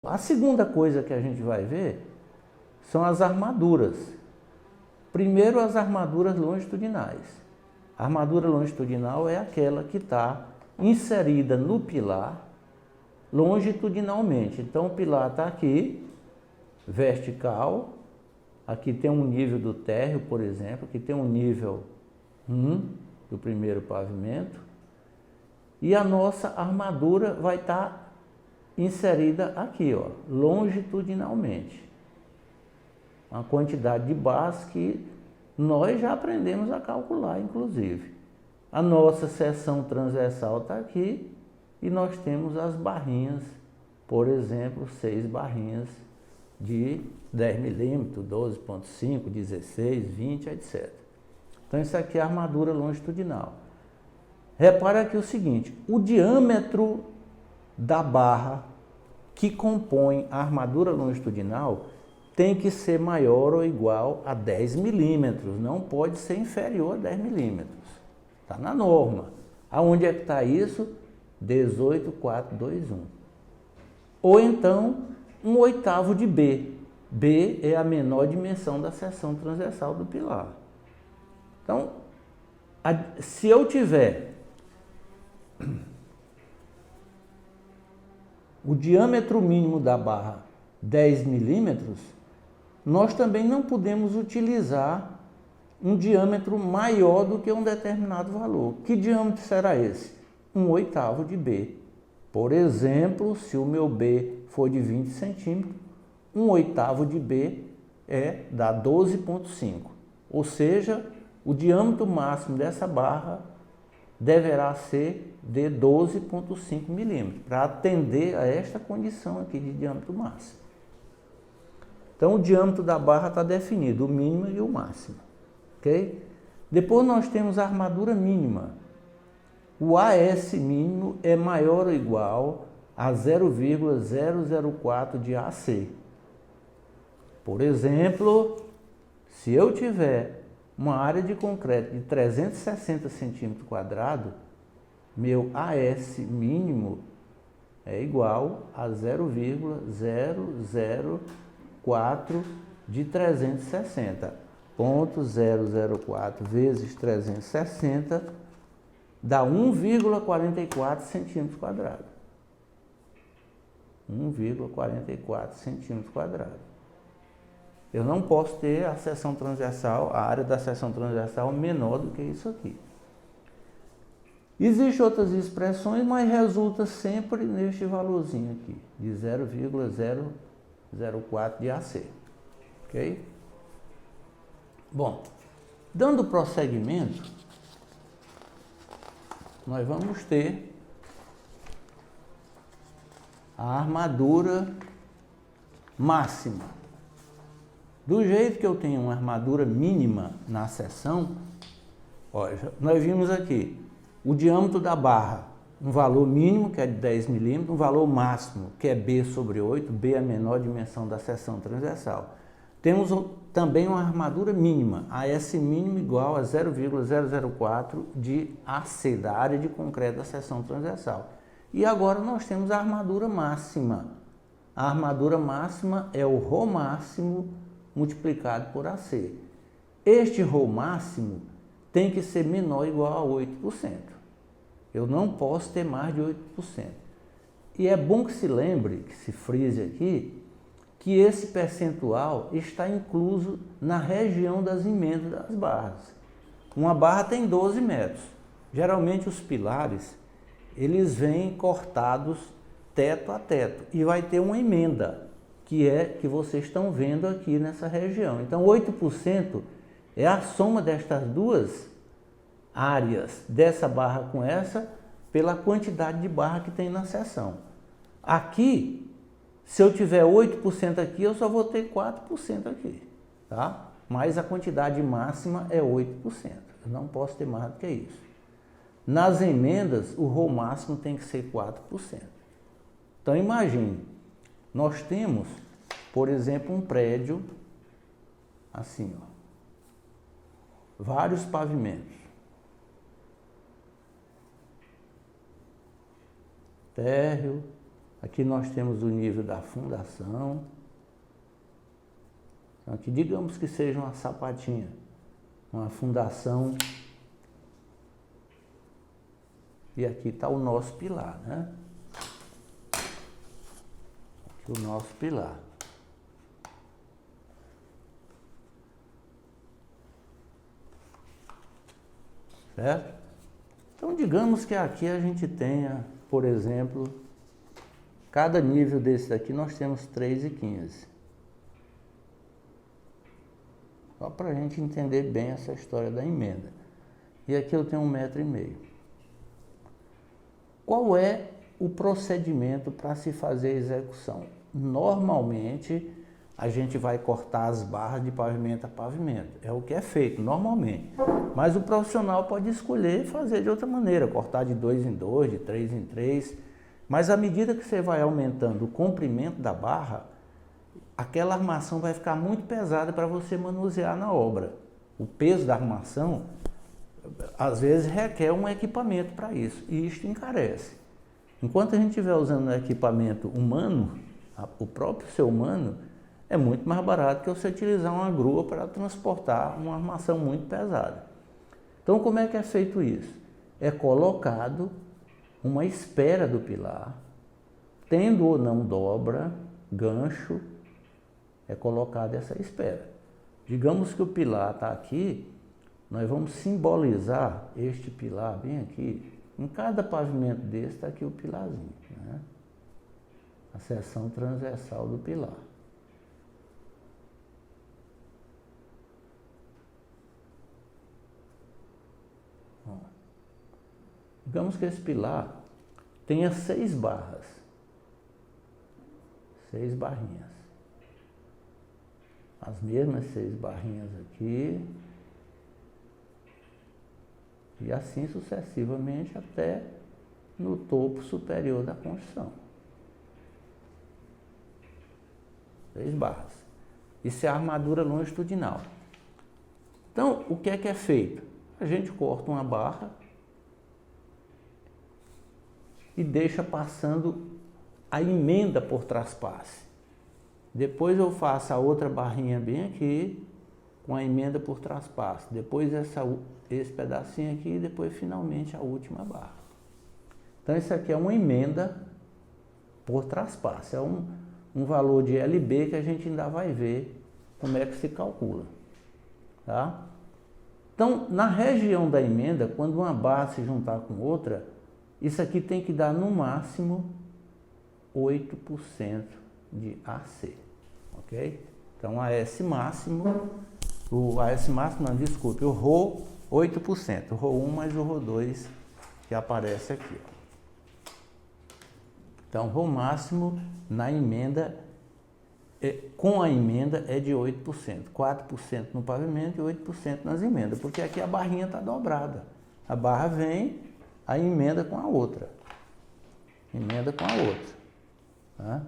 A segunda coisa que a gente vai ver são as armaduras. Primeiro, as armaduras longitudinais. A armadura longitudinal é aquela que está inserida no pilar longitudinalmente. Então, o pilar está aqui, vertical. Aqui tem um nível do térreo, por exemplo. Aqui tem um nível 1 do primeiro pavimento. E a nossa armadura vai estar inserida aqui, ó, longitudinalmente. Uma quantidade de barras que nós já aprendemos a calcular, inclusive. A nossa seção transversal está aqui e nós temos as barrinhas, por exemplo, 6 barrinhas de 10 milímetros, 12,5, 16, 20, etc. Então, isso aqui é a armadura longitudinal. Repara aqui o seguinte, o diâmetro da barra que compõe a armadura longitudinal tem que ser maior ou igual a 10 milímetros, não pode ser inferior a 10 milímetros. Está na norma. Aonde é que está isso? 18,421. Ou então, 1/8 de B. B é a menor dimensão da seção transversal do pilar. Então, se eu tiver o diâmetro mínimo da barra 10 milímetros, nós também não podemos utilizar um diâmetro maior do que um determinado valor. Que diâmetro será esse? 1/8 de B. Por exemplo, se o meu B for de 20 centímetros, 1/8 de B dá 12,5. Ou seja, o diâmetro máximo dessa barra deverá ser de 12,5 milímetros, para atender a esta condição aqui de diâmetro máximo. Então, o diâmetro da barra está definido, o mínimo e o máximo. Ok? Depois nós temos a armadura mínima. O AS mínimo é maior ou igual a 0,004 de AC. Por exemplo, se eu tiver uma área de concreto de 360 centímetros quadrados, meu AS mínimo é igual a 0,004 de 360. 0,004 vezes 360 dá 1,44 centímetros quadrados. 1,44 centímetros quadrados. Eu não posso ter a seção transversal, a área da seção transversal menor do que isso aqui. Existem outras expressões, mas resulta sempre neste valorzinho aqui, de 0,004 de AC. Ok? Bom, dando prosseguimento, nós vamos ter a armadura máxima. Do jeito que eu tenho uma armadura mínima na seção, nós vimos aqui o diâmetro da barra, um valor mínimo, que é de 10 milímetros, um valor máximo, que é B sobre 8, B é a menor dimensão da seção transversal. Temos também uma armadura mínima, AS mínimo igual a 0,004 de AC, da área de concreto da seção transversal. E agora nós temos a armadura máxima. A armadura máxima é o ρ máximo multiplicado por AC. Este ρ máximo tem que ser menor ou igual a 8%. Eu não posso ter mais de 8%. E é bom que se lembre, que se frise aqui, que esse percentual está incluso na região das emendas das barras. Uma barra tem 12 metros. Geralmente os pilares, eles vêm cortados teto a teto e vai ter uma emenda, que é que vocês estão vendo aqui nessa região. Então, 8% é a soma destas duas áreas, dessa barra com essa, pela quantidade de barra que tem na seção. Aqui, se eu tiver 8% aqui, eu só vou ter 4% aqui, tá? Mas a quantidade máxima é 8%. Eu não posso ter mais do que isso. Nas emendas, o ρ máximo tem que ser 4%. Então, imagine, nós temos, por exemplo, um prédio assim, ó, vários pavimentos. Térreo, Aqui nós temos o nível da fundação. Então, aqui digamos que seja uma sapatinha, uma fundação. E aqui está o nosso pilar, né? Aqui o nosso pilar. Certo? Então, digamos que aqui a gente tenha, por exemplo, cada nível desse daqui nós temos 3,15. Só para a gente entender bem essa história da emenda. E aqui eu tenho 1,5 m. Qual é o procedimento para se fazer a execução? Normalmente, a gente vai cortar as barras de pavimento a pavimento. É o que é feito normalmente. Mas o profissional pode escolher fazer de outra maneira, cortar de 2 em 2, de 3 em 3. Mas à medida que você vai aumentando o comprimento da barra, aquela armação vai ficar muito pesada para você manusear na obra. O peso da armação, às vezes, requer um equipamento para isso, e isto encarece. Enquanto a gente estiver usando um equipamento humano, o próprio ser humano, é muito mais barato que você utilizar uma grua para transportar uma armação muito pesada. Então, como é que é feito isso? É colocado uma espera do pilar, tendo ou não dobra, gancho, é colocada essa espera. Digamos que o pilar está aqui, nós vamos simbolizar este pilar bem aqui. Em cada pavimento desse está aqui o pilarzinho, né? A seção transversal do pilar. Ó. Digamos que esse pilar tenha 6 barras. 6 barrinhas. As mesmas 6 barrinhas aqui. E assim sucessivamente até no topo superior da construção. 6 barras. Isso é a armadura longitudinal. Então, o que é feito? A gente corta uma barra e deixa passando a emenda por traspasse. Depois eu faço a outra barrinha bem aqui, com a emenda por traspasse. Depois esse pedacinho aqui e depois finalmente a última barra. Então isso aqui é uma emenda por traspasse. É um valor de LB que a gente ainda vai ver como é que se calcula. Tá? Então, na região da emenda, quando uma barra se juntar com outra, isso aqui tem que dar no máximo 8% de AC, ok? Então, AS máximo, o Rho 8%, o Rho 1 mais o Rho 2 que aparece aqui. Ó. Então, Rho máximo na emenda, com a emenda é de 8%, 4% no pavimento e 8% nas emendas, porque aqui a barrinha está dobrada. A barra vem, a emenda com a outra. Emenda com a outra. Tá?